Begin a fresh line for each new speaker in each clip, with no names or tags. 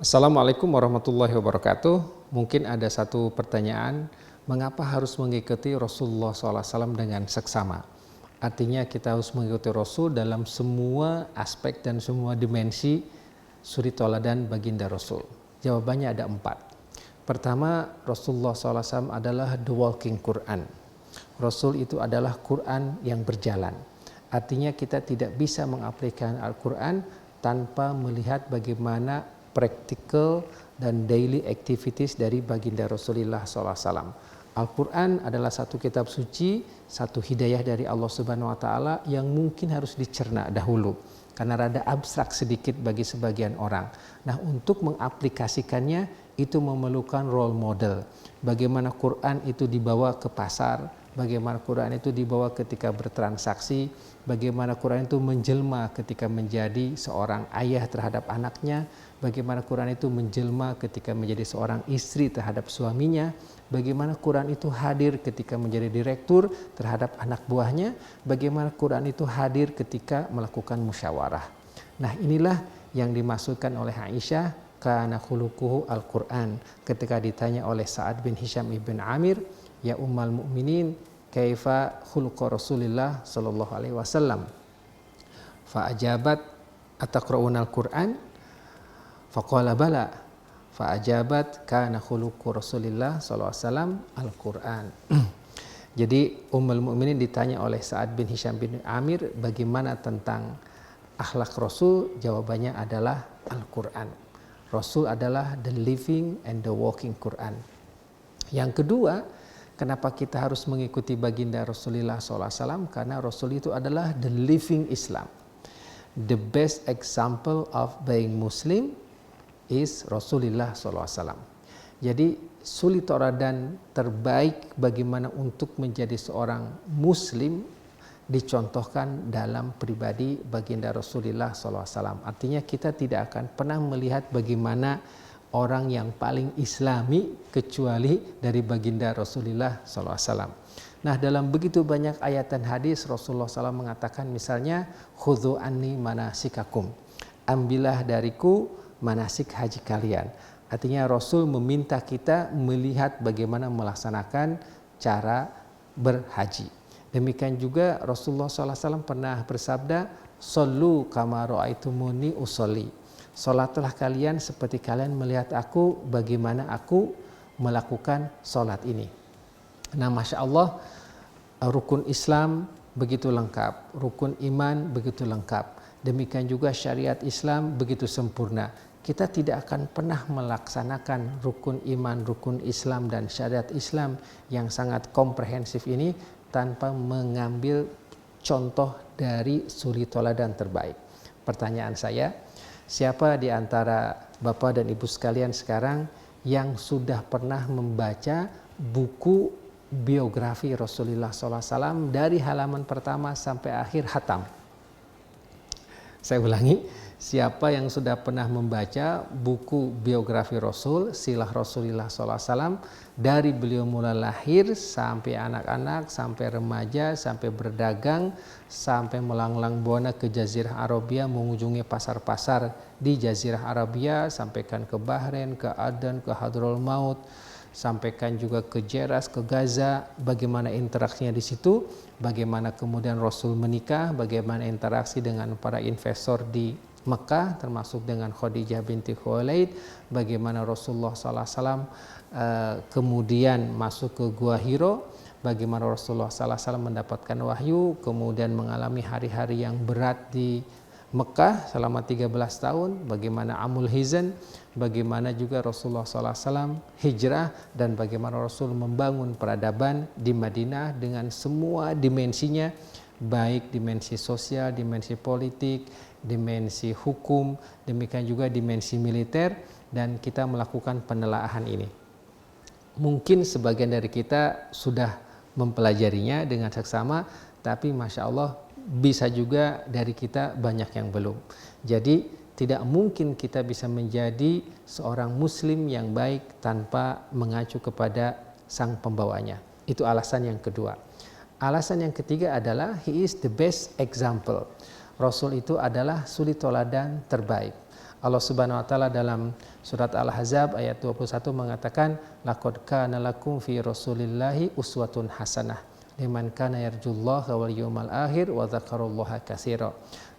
Assalamualaikum warahmatullahi wabarakatuh. Mungkin ada satu pertanyaan, mengapa harus mengikuti Rasulullah SAW dengan seksama? Artinya kita harus mengikuti Rasul dalam semua aspek dan semua dimensi suri toladan baginda Rasul. Jawabannya ada 4. Pertama, Rasulullah SAW adalah the walking Quran. Rasul itu adalah Quran yang berjalan. Artinya kita tidak bisa mengaplikasikan Al-Quran tanpa melihat bagaimana practical dan daily activities dari baginda Rasulullah SAW. Al-Quran adalah satu kitab suci, satu hidayah dari Allah Subhanahu Wa Taala yang mungkin harus dicerna dahulu karena rada abstrak sedikit bagi sebagian orang. Nah, untuk mengaplikasikannya itu memerlukan role model. Bagaimana Quran itu dibawa ke pasar, bagaimana Quran itu dibawa ketika bertransaksi, bagaimana Quran itu menjelma ketika menjadi seorang ayah terhadap anaknya, bagaimana Quran itu menjelma ketika menjadi seorang istri terhadap suaminya, bagaimana Quran itu hadir ketika menjadi direktur terhadap anak buahnya, bagaimana Quran itu hadir ketika melakukan musyawarah. Nah, inilah yang dimaksudkan oleh Aisyah, kana khuluquhu al-Quran, ketika ditanya oleh Sa'ad bin Hisham ibn Amir, ya ummal mu'minin, kaifa khuluqa Rasulillah sallallahu alaihi wasallam? Fa ajabat ataqra'una al-Quran? Faqala bala. Fa ajabat kana khuluqu Rasulillah sallallahu alaihi wasallam al-Quran. Jadi ummul mukminin ditanya oleh Sa'ad bin Hisham bin Amir bagaimana tentang akhlak Rasul, jawabannya adalah Al-Quran. Rasul adalah the living and the walking Quran. Yang kedua, kenapa kita harus mengikuti baginda Rasulullah SAW? Karena Rasul itu adalah the living Islam. The best example of being Muslim is Rasulullah SAW. Jadi suri toladan terbaik bagaimana untuk menjadi seorang Muslim dicontohkan dalam pribadi baginda Rasulullah SAW. Artinya kita tidak akan pernah melihat bagaimana orang yang paling islami kecuali dari baginda Rasulullah SAW. Nah, dalam begitu banyak ayat dan hadis Rasulullah SAW mengatakan misalnya khudhu anni manasikakum, ambillah dariku manasik haji kalian. Artinya Rasul meminta kita melihat bagaimana melaksanakan cara berhaji. Demikian juga Rasulullah SAW pernah bersabda, "Shollu kama ra'aitumuni usolli." Salatlah kalian seperti kalian melihat aku bagaimana aku melakukan salat ini. Nah, Masya Allah, rukun Islam begitu lengkap, rukun iman begitu lengkap. Demikian juga syariat Islam begitu sempurna. Kita tidak akan pernah melaksanakan rukun iman, rukun Islam dan syariat Islam yang sangat komprehensif ini tanpa mengambil contoh dari suri toladan terbaik. Pertanyaan saya, siapa di antara Bapak dan Ibu sekalian sekarang yang sudah pernah membaca buku biografi Rasulullah SAW dari halaman pertama sampai akhir hatam? Saya ulangi, siapa yang sudah pernah membaca buku biografi Rasul, Sirah Rasulullah SAW, dari beliau mulai lahir sampai anak-anak, sampai remaja, sampai berdagang, sampai melanglang buana ke Jazirah Arabia, mengunjungi pasar-pasar di Jazirah Arabia, sampaikan ke Bahrain, ke Aden, ke Hadrul Maut, sampaikan juga ke Jeras, ke Gaza, bagaimana interaksinya di situ, bagaimana kemudian Rasul menikah, bagaimana interaksi dengan para investor di Mekah, termasuk dengan Khadijah binti Khuwailid, bagaimana Rasulullah SAW kemudian masuk ke Gua Hiro, bagaimana Rasulullah SAW mendapatkan wahyu, kemudian mengalami hari-hari yang berat di Mekah selama 13 tahun, bagaimana Amul Hizan, bagaimana juga Rasulullah SAW hijrah, dan bagaimana Rasul membangun peradaban di Madinah dengan semua dimensinya, baik dimensi sosial, dimensi politik, dimensi hukum, demikian juga dimensi militer, dan kita melakukan penelaahan ini. Mungkin sebagian dari kita sudah mempelajarinya dengan seksama, tapi Masya Allah bisa juga dari kita banyak yang belum. Jadi tidak mungkin kita bisa menjadi seorang muslim yang baik tanpa mengacu kepada sang pembawanya. Itu alasan yang kedua. Alasan yang ketiga adalah he is the best example. Rasul itu adalah suri toladan terbaik. Allah Subhanahu wa taala dalam surat Al-Ahzab ayat 21 mengatakan laqad kana lakum fi rasulillahi uswatun hasanah liman kana yarjullaha wal yawmal akhir wa dzakarallaha katsira.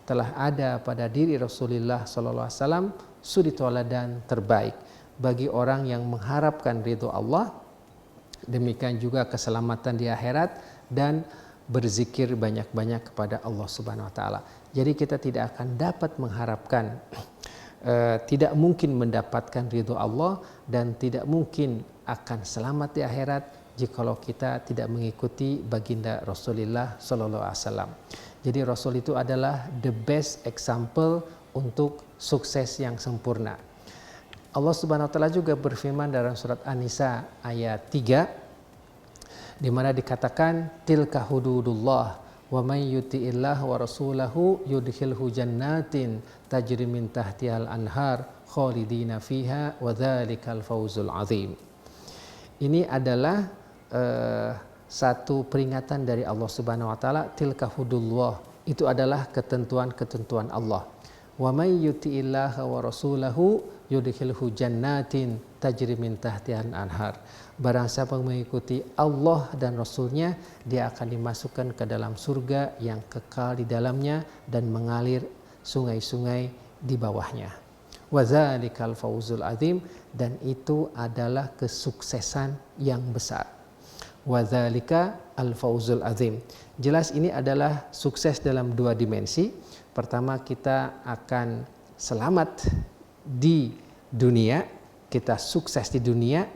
Telah ada pada diri Rasulullah sallallahu alaihi wasallam suri tauladan terbaik bagi orang yang mengharapkan ridho Allah, demikian juga keselamatan di akhirat dan berzikir banyak-banyak kepada Allah Subhanahu wa taala. Jadi kita tidak akan dapat mengharapkan tidak mungkin mendapatkan ridho Allah dan tidak mungkin akan selamat di akhirat jikalau kita tidak mengikuti baginda Rasulullah sallallahu alaihi wasallam. Jadi Rasul itu adalah the best example untuk sukses yang sempurna. Allah Subhanahu wa taala juga berfirman dalam surat An-Nisa ayat 3 di mana dikatakan tilka hududullah wa may yuti'illah wa rasulahu yudkhilhu jannatin tajri min tahtihal anhar khalidina fiha wa dzalikal fawzul azim. Ini adalah satu peringatan dari Allah Subhanahu wa taala, tilka hudullah, itu adalah ketentuan-ketentuan Allah. Wa may yuti'illah wa rasulahu yudkhilhu jannatin tajri min tahtihan anhar. Barang siapa mengikuti Allah dan Rasulnya, dia akan dimasukkan ke dalam surga yang kekal di dalamnya dan mengalir sungai-sungai di bawahnya. Wa dzalikal fawzul azim, dan itu adalah kesuksesan yang besar. Wa dzalika al fawzul azim. Jelas ini adalah sukses dalam dua dimensi. Pertama, kita akan selamat di dunia, kita sukses di dunia,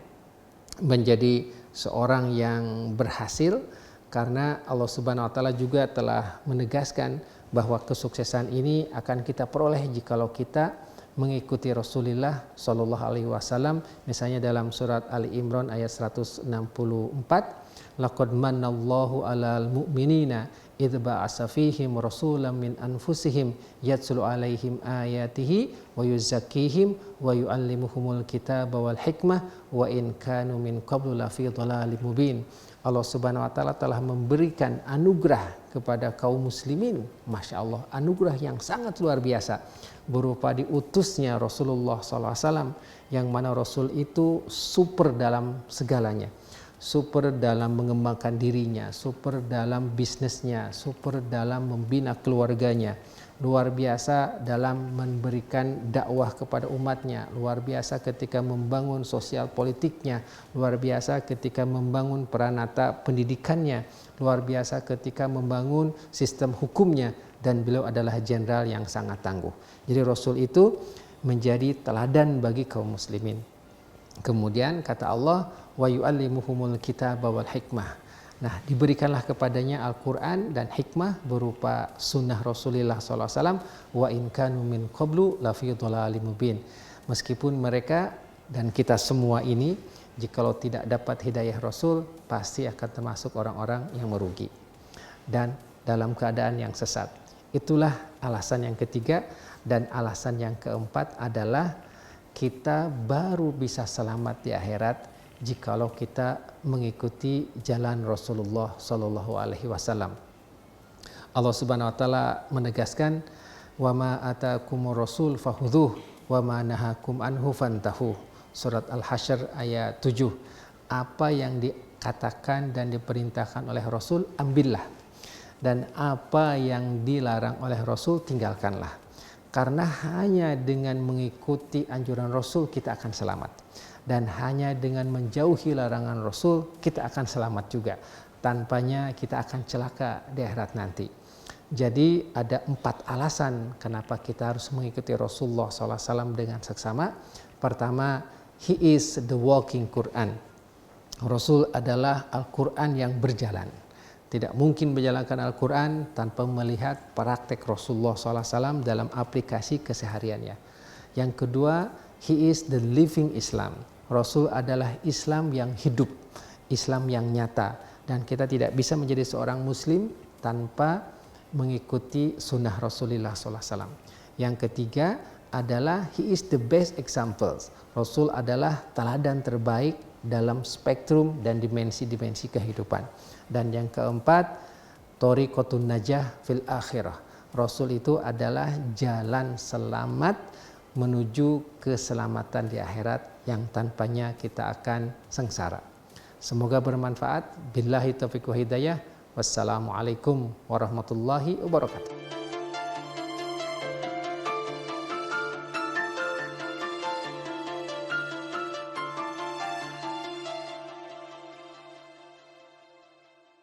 menjadi seorang yang berhasil, karena Allah Subhanahu wa taala juga telah menegaskan bahwa kesuksesan ini akan kita peroleh jikalau kita mengikuti Rasulullah sallallahu alaihi wasallam. Misalnya dalam surat Ali Imran ayat 164, laqad manallahu 'alal mu'minina idz ba'atsa fihim rasulan min anfusihim yatslu 'alaihim ayatihi wa yuzakkihim wa yu'allimuhumul kitaba wal hikmah wa in kanu min qablu lafi dhalalin mubin. Allah Subhanahu wa taala telah memberikan anugerah kepada kaum muslimin, Masya Allah, anugerah yang sangat luar biasa berupa diutusnya Rasulullah SAW, yang mana Rasul itu super dalam segalanya, super dalam mengembangkan dirinya, super dalam bisnisnya, super dalam membina keluarganya, luar biasa dalam memberikan dakwah kepada umatnya, luar biasa ketika membangun sosial politiknya, luar biasa ketika membangun peranata pendidikannya, luar biasa ketika membangun sistem hukumnya, dan beliau adalah jenderal yang sangat tangguh. Jadi Rasul itu menjadi teladan bagi kaum muslimin. Kemudian kata Allah, wa yu'allimuhumul kitaba wal hikmah. Nah, diberikanlah kepadanya Al-Quran dan hikmah berupa sunnah Rasulullah SAW. Wa in kanu min qablu lafi dhalalin mubin. Meskipun mereka dan kita semua ini, jikalau tidak dapat hidayah Rasul, pasti akan termasuk orang-orang yang merugi dan dalam keadaan yang sesat. Itulah alasan yang ketiga. Dan alasan yang keempat adalah kita baru bisa selamat di akhirat jikalau kita mengikuti jalan Rasulullah Sallallahu Alaihi Wasallam. Allah Subhanahu Wa Taala menegaskan, wa ma atakumur rasul fahudhuh wa ma nahakum anhu fantahu. Surat Al-Hasyr ayat 7. Apa yang dikatakan dan diperintahkan oleh Rasul, ambillah, dan apa yang dilarang oleh Rasul, tinggalkanlah. Karena hanya dengan mengikuti anjuran Rasul kita akan selamat. Dan hanya dengan menjauhi larangan Rasul kita akan selamat juga. Tanpanya kita akan celaka di akhirat nanti. Jadi ada 4 alasan kenapa kita harus mengikuti Rasulullah SAW dengan seksama. Pertama, he is the walking Quran. Rasul adalah Al-Quran yang berjalan. Tidak mungkin menjalankan Al-Quran tanpa melihat praktek Rasulullah SAW dalam aplikasi kesehariannya. Yang kedua, he is the living Islam. Rasul adalah Islam yang hidup, Islam yang nyata. Dan kita tidak bisa menjadi seorang Muslim tanpa mengikuti sunnah Rasulullah SAW. Yang ketiga adalah he is the best example. Rasul adalah teladan terbaik dalam spektrum dan dimensi-dimensi kehidupan. Dan yang keempat, thoriqatun najah fil akhirah. Rasul itu adalah jalan selamat menuju keselamatan di akhirat yang tanpanya kita akan sengsara. Semoga bermanfaat. Billahi taufiq wa hidayah. Wassalamualaikum warahmatullahi wabarakatuh.